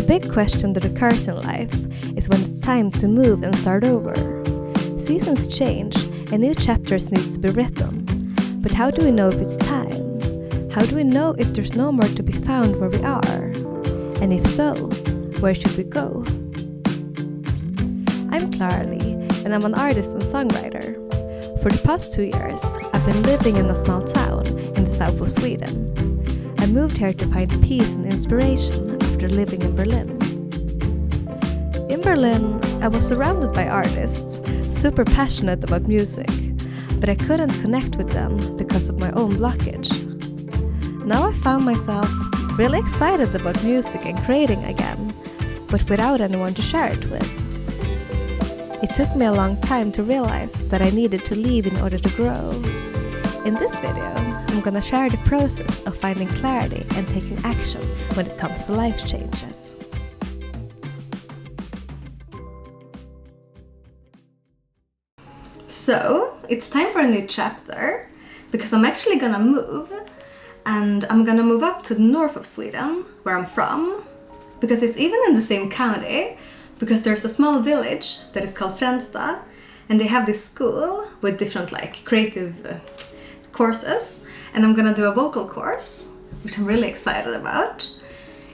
A big question that occurs in life is when it's time to move and start over. Seasons change and new chapters need to be written. But how do we know if it's time? How do we know if there's no more to be found where we are? And if so, where should we go? I'm Klara Li, and I'm an artist and songwriter. For the past 2 years, I've been living in a small town in the south of Sweden. I moved here to find peace and inspiration after living in Berlin. In Berlin, I was surrounded by artists, super passionate about music, but I couldn't connect with them because of my own blockage. Now I found myself really excited about music and creating again, but without anyone to share it with. It took me a long time to realize that I needed to leave in order to grow. In this video, I'm gonna share the process of finding clarity and taking action when it comes to life changes. So, it's time for a new chapter, because I'm actually gonna move, and I'm gonna move up to the north of Sweden, where I'm from, because it's even in the same county, because there's a small village that is called Fränsta, and they have this school with different creative courses, and I'm gonna do a vocal course, which I'm really excited about.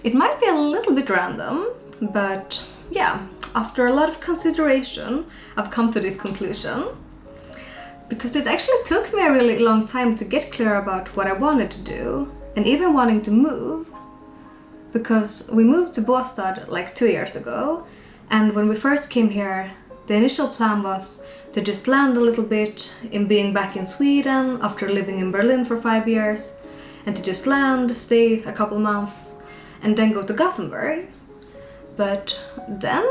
It might be a little bit random, but yeah, after a lot of consideration, I've come to this conclusion. Because it actually took me a really long time to get clear about what I wanted to do, and even wanting to move. Because we moved to Båstad 2 years ago, and when we first came here, the initial plan was to just land a little bit in being back in Sweden after living in Berlin for 5 years, and to just land, stay a couple months, and then go to Gothenburg. But then,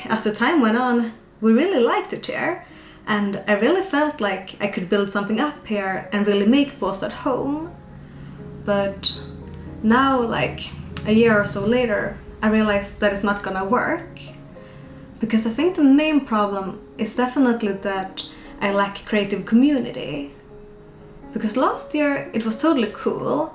as the time went on, we really liked it here, and I really felt like I could build something up here and really make Båstad home. But now, a year or so later, I realized that it's not gonna work. Because I think the main problem is definitely that I lack creative community. Because last year it was totally cool,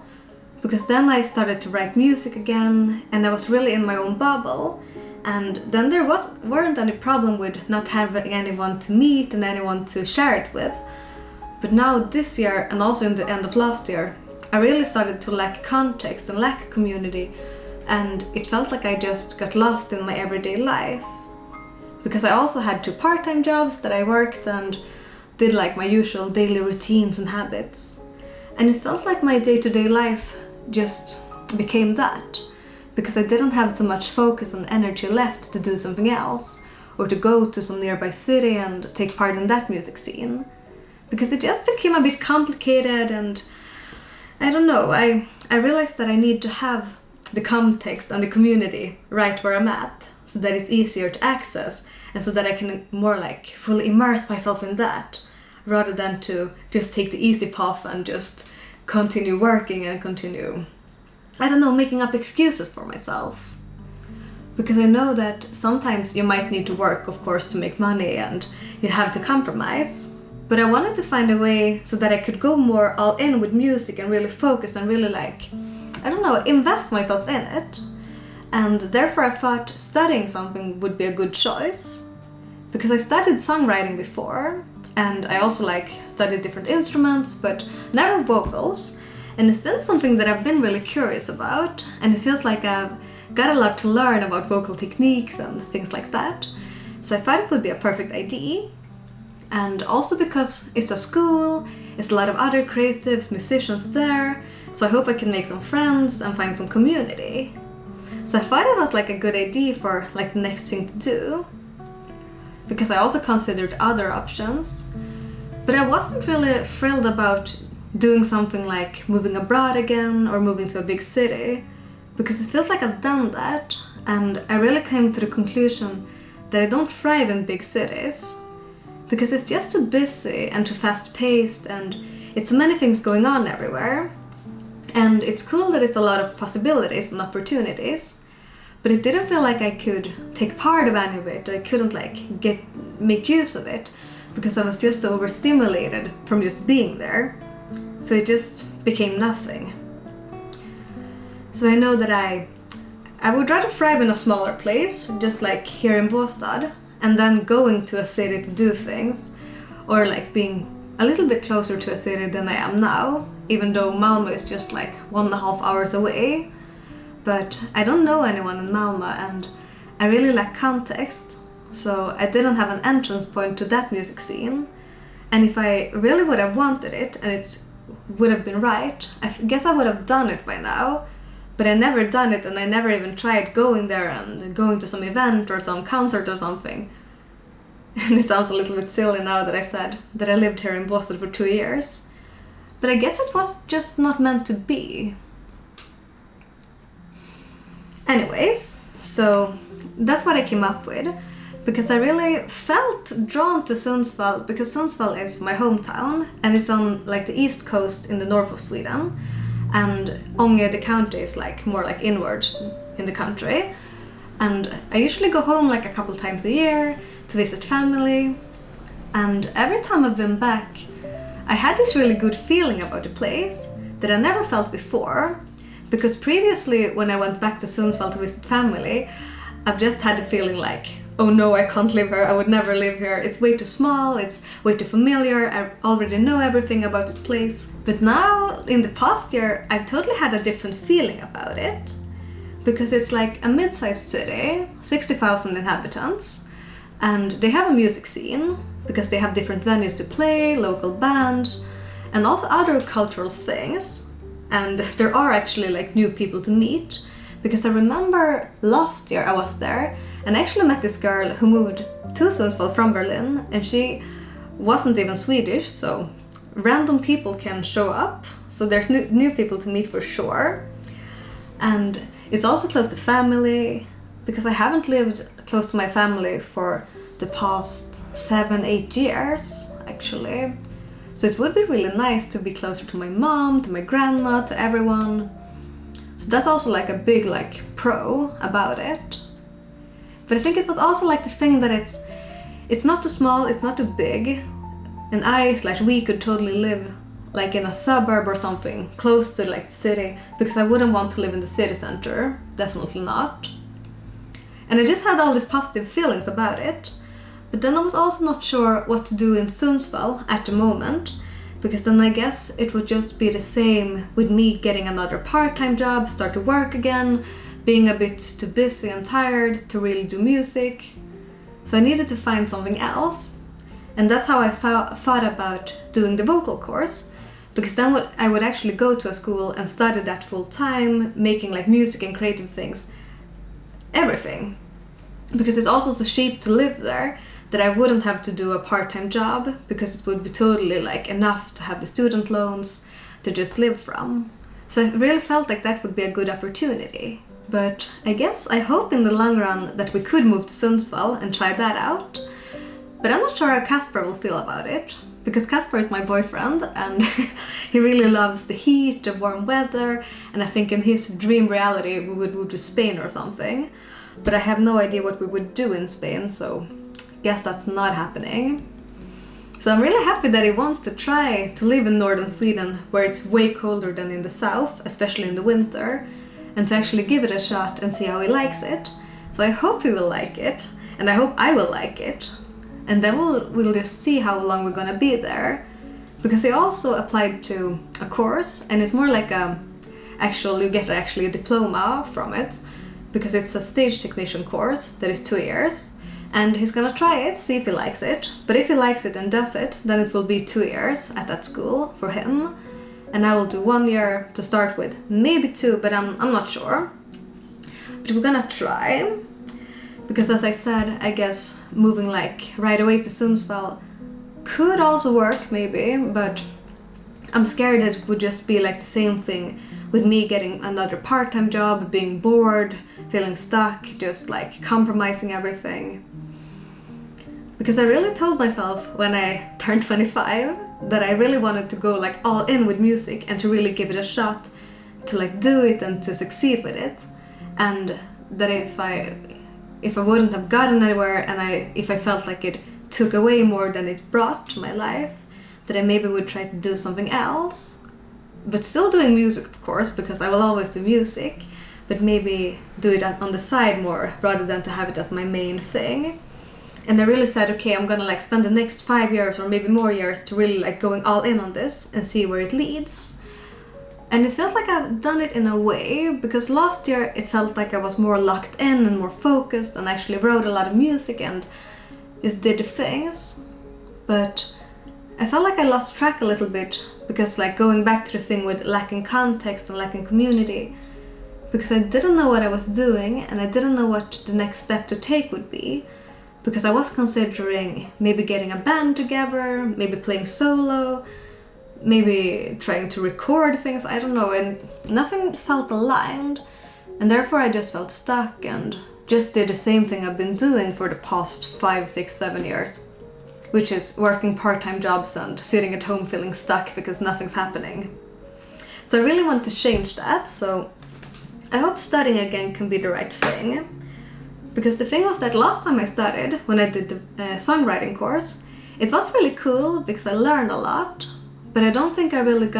because then I started to write music again, and I was really in my own bubble, and then there weren't any problem with not having anyone to meet and anyone to share it with. But now this year, and also in the end of last year, I really started to lack context and lack community, and it felt like I just got lost in my everyday life. Because I also had 2 part-time jobs that I worked and did my usual daily routines and habits. And it felt like my day-to-day life just became that. Because I didn't have so much focus and energy left to do something else, or to go to some nearby city and take part in that music scene. Because it just became a bit complicated, and I don't know, I realized that I need to have the context and the community right where I'm at, so that it's easier to access, and so that I can more fully immerse myself in that, rather than to just take the easy path and just continue working and continue, making up excuses for myself. Because I know that sometimes you might need to work, of course, to make money, and you have to compromise. But I wanted to find a way so that I could go more all in with music and really focus and really invest myself in it. And therefore I thought studying something would be a good choice. Because I studied songwriting before, and I also studied different instruments, but never vocals. And it's been something that I've been really curious about, and it feels like I've got a lot to learn about vocal techniques and things like that. So I thought it would be a perfect idea. And also because it's a school, it's a lot of other creatives, musicians there, so I hope I can make some friends and find some community. So I thought it was a good idea for the next thing to do. Because I also considered other options. But I wasn't really thrilled about doing something like moving abroad again or moving to a big city. Because it feels like I've done that, and I really came to the conclusion that I don't thrive in big cities. Because it's just too busy and too fast-paced, and it's many things going on everywhere. And it's cool that it's a lot of possibilities and opportunities, but it didn't feel like I could take part of any of it. I couldn't make use of it, because I was just overstimulated from just being there. So it just became nothing. So I know that I would rather thrive in a smaller place, just like here in Båstad, and then going to a city to do things, or like being a little bit closer to a city than I am now, even though Malmö is just like 1.5 hours away. But I don't know anyone in Malmö and I really lack context, so I didn't have an entrance point to that music scene. And if I really would have wanted it and it would have been right, I guess I would have done it by now. But I never done it, and I never even tried going there and going to some event or some concert or something. And it sounds a little bit silly now that I said that I lived here in Boston for 2 years. But I guess it was just not meant to be. Anyways, so that's what I came up with. Because I really felt drawn to Sundsvall, because Sundsvall is my hometown and it's on like the east coast in the north of Sweden. And Ånge, the county, is like more like inwards in the country. And I usually go home like a couple times a year to visit family. And every time I've been back, I had this really good feeling about the place that I never felt before. Because previously, when I went back to Sundsvall to visit family, I've just had the feeling like, oh no, I can't live here, I would never live here, it's way too small, it's way too familiar, I already know everything about this place. But now, in the past year, I've totally had a different feeling about it. Because it's like a mid-sized city, 60,000 inhabitants, and they have a music scene, because they have different venues to play, local bands, and also other cultural things. And there are actually like new people to meet. Because I remember last year I was there and I actually met this girl who moved to Sundsvall from Berlin, and she wasn't even Swedish, so random people can show up, so there's new people to meet for sure. And it's also close to family, because I haven't lived close to my family for the past 7-8 years actually. So it would be really nice to be closer to my mom, to my grandma, to everyone. So that's also like a big like pro about it. But I think it was also like the thing that it's not too small, it's not too big. And we could totally live like in a suburb or something close to like the city, because I wouldn't want to live in the city center, definitely not. And I just had all these positive feelings about it. But then I was also not sure what to do in Sundsvall at the moment, because then I guess it would just be the same with me getting another part-time job, start to work again, being a bit too busy and tired to really do music. So I needed to find something else. And that's how I thought about doing the vocal course, because then I would actually go to a school and study that full time, making like music and creative things, everything. Because it's also so cheap to live there that I wouldn't have to do a part-time job, because it would be totally like enough to have the student loans to just live from. So I really felt like that would be a good opportunity. But I hope in the long run that we could move to Sundsvall and try that out. But I'm not sure how Kasper will feel about it, because Kasper is my boyfriend and he really loves the heat, the warm weather, and I think in his dream reality we would move to Spain or something. But I have no idea what we would do in Spain, so guess that's not happening. So I'm really happy that he wants to try to live in northern Sweden, where it's way colder than in the south, especially in the winter, and to actually give it a shot and see how he likes it. So I hope he will like it, and I hope I will like it. And then we'll just see how long we're gonna be there. Because he also applied to a course, and it's more like you get actually a diploma from it, because it's a stage technician course that is 2 years. And he's gonna try it, see if he likes it. But if he likes it and does it, then it will be 2 years at that school for him. And I will do 1 year to start with, maybe 2, but I'm not sure. But we're gonna try. Because as I said, I guess moving like right away to Sundsvall could also work maybe, but I'm scared that it would just be like the same thing with me getting another part-time job, being bored, feeling stuck, just like compromising everything. Because I really told myself when I turned 25 that I really wanted to go like all in with music and to really give it a shot, to like do it and to succeed with it. And that if I wouldn't have gotten anywhere, and if I felt like it took away more than it brought to my life, that I maybe would try to do something else. But still doing music, of course, because I will always do music, but maybe do it on the side more rather than to have it as my main thing. And I really said, okay, I'm gonna like spend the next 5 years or maybe more years to really like going all in on this and see where it leads. And it feels like I've done it in a way, because last year it felt like I was more locked in and more focused and actually wrote a lot of music and just did things. But I felt like I lost track a little bit, because like going back to the thing with lacking context and lacking community, because I didn't know what I was doing and I didn't know what the next step to take would be, because I was considering maybe getting a band together, maybe playing solo, maybe trying to record things, I don't know, and nothing felt aligned, and therefore I just felt stuck and just did the same thing I've been doing for the past 5, 6, 7 years, which is working part-time jobs and sitting at home feeling stuck because nothing's happening. So I really want to change that, so I hope studying again can be the right thing. Because the thing was that last time I studied, when I did the songwriting course, it was really cool because I learned a lot, but I don't think I really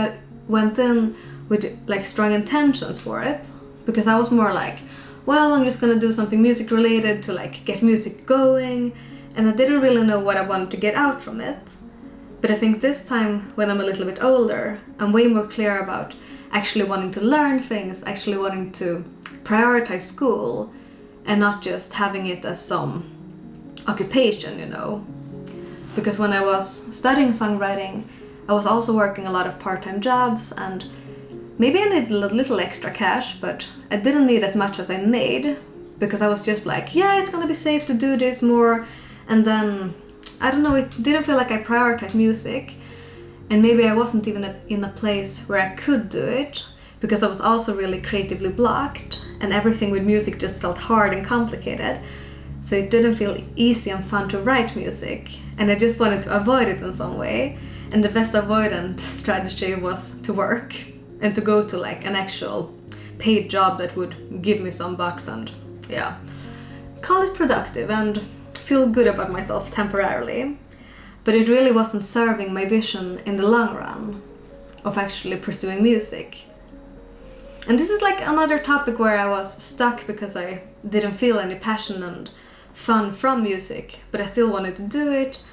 went in with like strong intentions for it, because I was more like, well, I'm just gonna do something music related to like get music going, and I didn't really know what I wanted to get out from it. But I think this time, when I'm a little bit older, I'm way more clear about actually wanting to learn things, actually wanting to prioritize school, and not just having it as some occupation, you know. Because when I was studying songwriting, I was also working a lot of part-time jobs, and maybe I needed a little extra cash, but I didn't need as much as I made, because I was just like, yeah, it's gonna be safe to do this more, and then, I don't know, it didn't feel like I prioritized music, and maybe I wasn't even in a place where I could do it, because I was also really creatively blocked, and everything with music just felt hard and complicated, so it didn't feel easy and fun to write music, and I just wanted to avoid it in some way. And the best avoidant strategy was to work and to go to like an actual paid job that would give me some bucks and, yeah, call it productive and feel good about myself temporarily. But it really wasn't serving my vision in the long run of actually pursuing music. And this is like another topic where I was stuck because I didn't feel any passion and fun from music, but I still wanted to do it.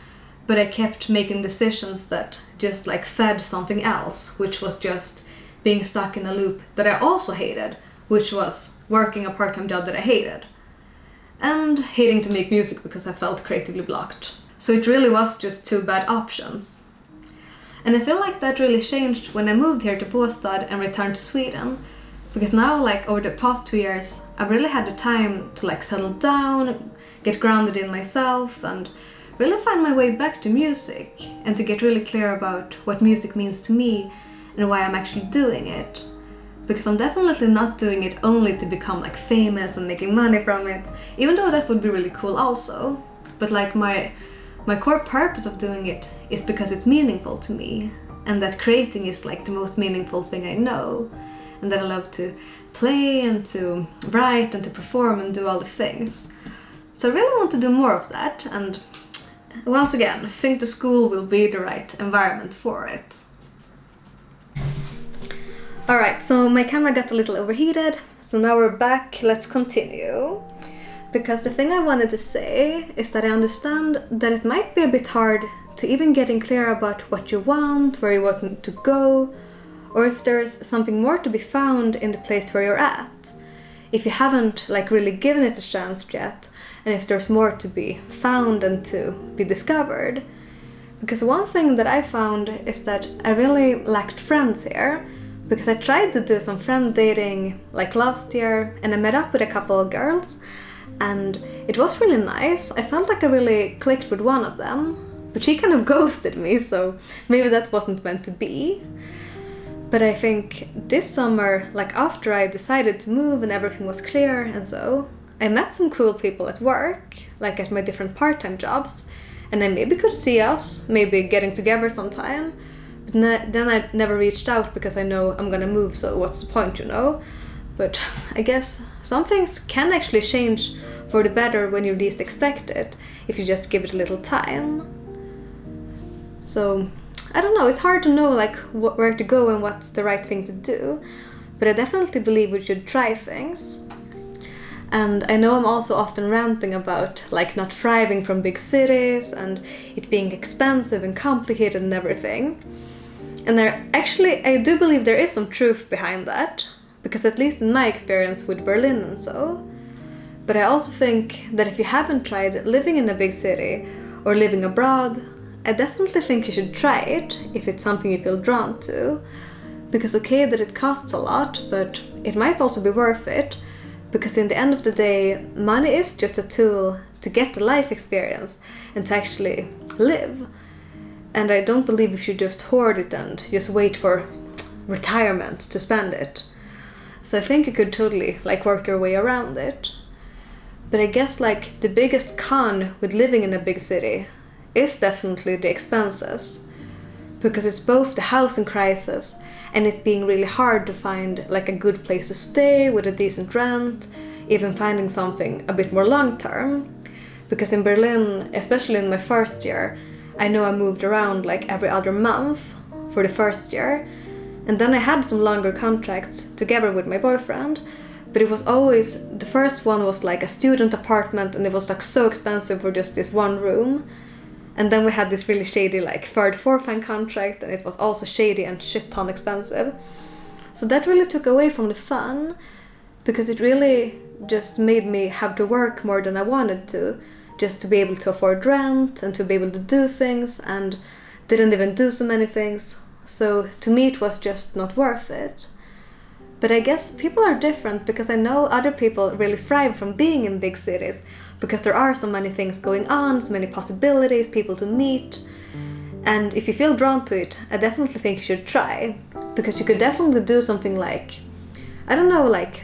But I kept making decisions that just like fed something else, which was just being stuck in a loop that I also hated, which was working a part-time job that I hated. And hating to make music because I felt creatively blocked. So it really was just two bad options. And I feel like that really changed when I moved here to Båstad and returned to Sweden. Because now, like over the past 2 years, I've really had the time to like settle down, get grounded in myself, and really find my way back to music, and to get really clear about what music means to me and why I'm actually doing it. Because I'm definitely not doing it only to become like famous and making money from it, even though that would be really cool also. But like my core purpose of doing it is because it's meaningful to me, and that creating is like the most meaningful thing I know, and that I love to play and to write and to perform and do all the things. So I really want to do more of that, and once again, I think the school will be the right environment for it. Alright, so my camera got a little overheated, so now we're back, let's continue. Because the thing I wanted to say is that I understand that it might be a bit hard to even getting clear about what you want, where you want to go, or if there's something more to be found in the place where you're at. If you haven't like really given it a chance yet, and if there's more to be found and to be discovered. Because one thing that I found is that I really lacked friends here, because I tried to do some friend dating like last year, and I met up with a couple of girls, and it was really nice. I felt like I really clicked with one of them, but she kind of ghosted me, so maybe that wasn't meant to be. But I think this summer, like after I decided to move and everything was clear and so, I met some cool people at work, like at my different part-time jobs, and I maybe could see us, maybe getting together sometime, but then I never reached out because I know I'm gonna move, so what's the point, you know? But I guess some things can actually change for the better when you least expect it, if you just give it a little time. So, I don't know, it's hard to know like where to go and what's the right thing to do, but I definitely believe we should try things. And I know I'm also often ranting about like not thriving from big cities and it being expensive and complicated and everything. And I do believe there is some truth behind that, because at least in my experience with Berlin and so. But I also think that if you haven't tried living in a big city or living abroad, I definitely think you should try it if it's something you feel drawn to. Because okay that it costs a lot, but it might also be worth it, because in the end of the day, money is just a tool to get the life experience and to actually live. And I don't believe you should just hoard it and just wait for retirement to spend it. So I think you could totally like work your way around it. But I guess like the biggest con with living in a big city is definitely the expenses. Because it's both the housing crisis and it being really hard to find like a good place to stay with a decent rent, even finding something a bit more long term. Because in Berlin, especially in my first year, I know I moved around like every other month for the first year. And then I had some longer contracts together with my boyfriend, but it was always, the first one was like a student apartment and it was like so expensive for just this one room. And then we had this really shady like third, fourth hand contract and it was also shady and shit ton expensive. So that really took away from the fun, because it really just made me have to work more than I wanted to, just to be able to afford rent and to be able to do things, and didn't even do so many things. So to me it was just not worth it. But I guess people are different, because I know other people really thrive from being in big cities, because there are so many things going on, so many possibilities, people to meet. And if you feel drawn to it, I definitely think you should try, because you could definitely do something like, I don't know, like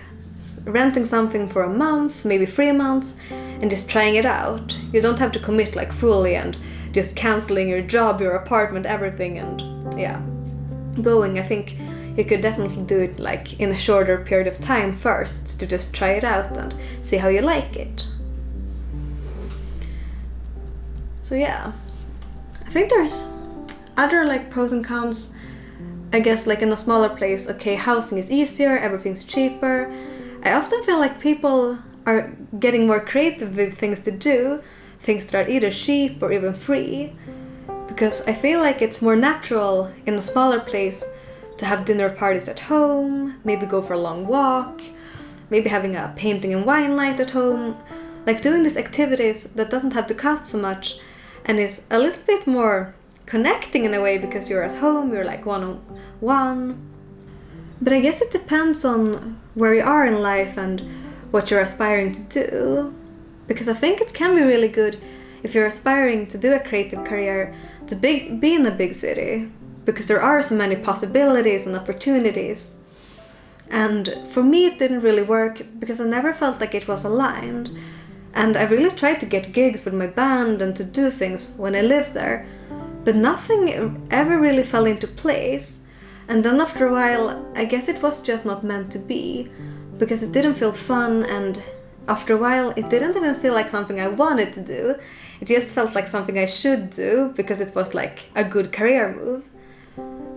renting something for a month, maybe 3 months, and just trying it out. You don't have to commit like fully and just canceling your job, your apartment, everything, and yeah, going. I think you could definitely do it like in a shorter period of time first, to just try it out and see how you like it. So yeah, I think there's other like pros and cons. I guess like in a smaller place, okay, housing is easier, everything's cheaper. I often feel like people are getting more creative with things to do, things that are either cheap or even free. Because I feel like it's more natural in a smaller place to have dinner parties at home, maybe go for a long walk, maybe having a painting and wine night at home. Like doing these activities that doesn't have to cost so much and is a little bit more connecting in a way, because you're at home, you're like one-on-one. But I guess it depends on where you are in life and what you're aspiring to do. Because I think it can be really good if you're aspiring to do a creative career to be in a big city, because there are so many possibilities and opportunities. And for me it didn't really work, because I never felt like it was aligned. And I really tried to get gigs with my band and to do things when I lived there, but nothing ever really fell into place. And then after a while, I guess it was just not meant to be, because it didn't feel fun, and after a while it didn't even feel like something I wanted to do. It just felt like something I should do, because it was like a good career move.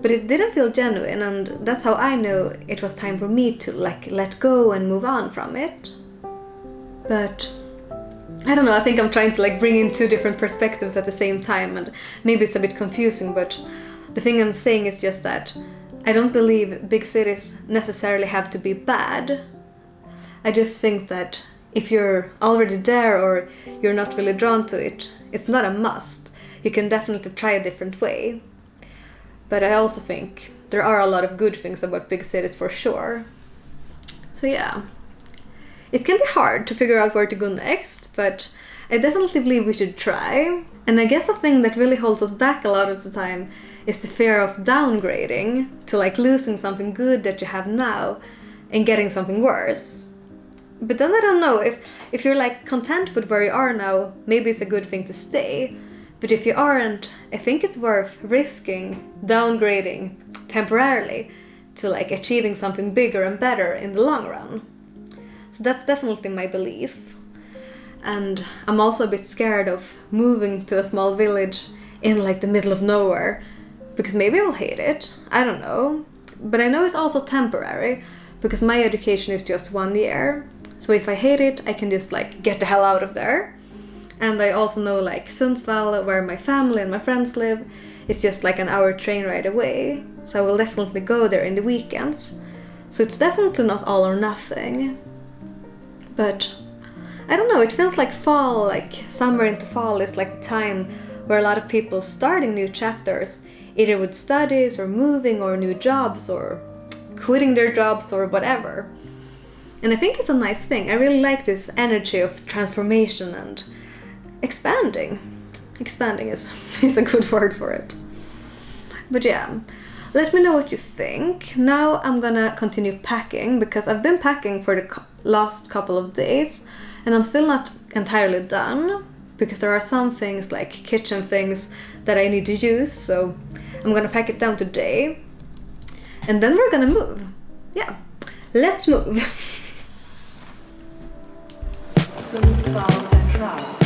But it didn't feel genuine, and that's how I know it was time for me to like let go and move on from it. But I don't know, I think I'm trying to like bring in two different perspectives at the same time, and maybe it's a bit confusing, but the thing I'm saying is just that I don't believe big cities necessarily have to be bad. I just think that if you're already there or you're not really drawn to it, it's not a must. You can definitely try a different way. But I also think there are a lot of good things about big cities for sure. So yeah, it can be hard to figure out where to go next, but I definitely believe we should try. And I guess the thing that really holds us back a lot of the time is the fear of downgrading, to like losing something good that you have now and getting something worse. But then I don't know, if you're like content with where you are now, maybe it's a good thing to stay. But if you aren't, I think it's worth risking downgrading temporarily to like achieving something bigger and better in the long run. So that's definitely my belief. And I'm also a bit scared of moving to a small village in like the middle of nowhere, because maybe I'll hate it, I don't know. But I know it's also temporary, because my education is just 1 year. So if I hate it, I can just like get the hell out of there. And I also know like Sundsvall, where my family and my friends live, is just like an hour train ride away. So I will definitely go there in the weekends. So it's definitely not all or nothing. But I don't know, it feels like fall, like summer into fall is like the time where a lot of people starting new chapters, either with studies or moving or new jobs or quitting their jobs or whatever. And I think it's a nice thing. I really like this energy of transformation and expanding. Expanding is a good word for it. But yeah, let me know what you think. Now I'm gonna continue packing because I've been packing for the last couple of days and I'm still not entirely done because there are some things like kitchen things that I need to use, so I'm gonna pack it down today and then we're gonna move. Yeah, let's move. Sundsvall Central.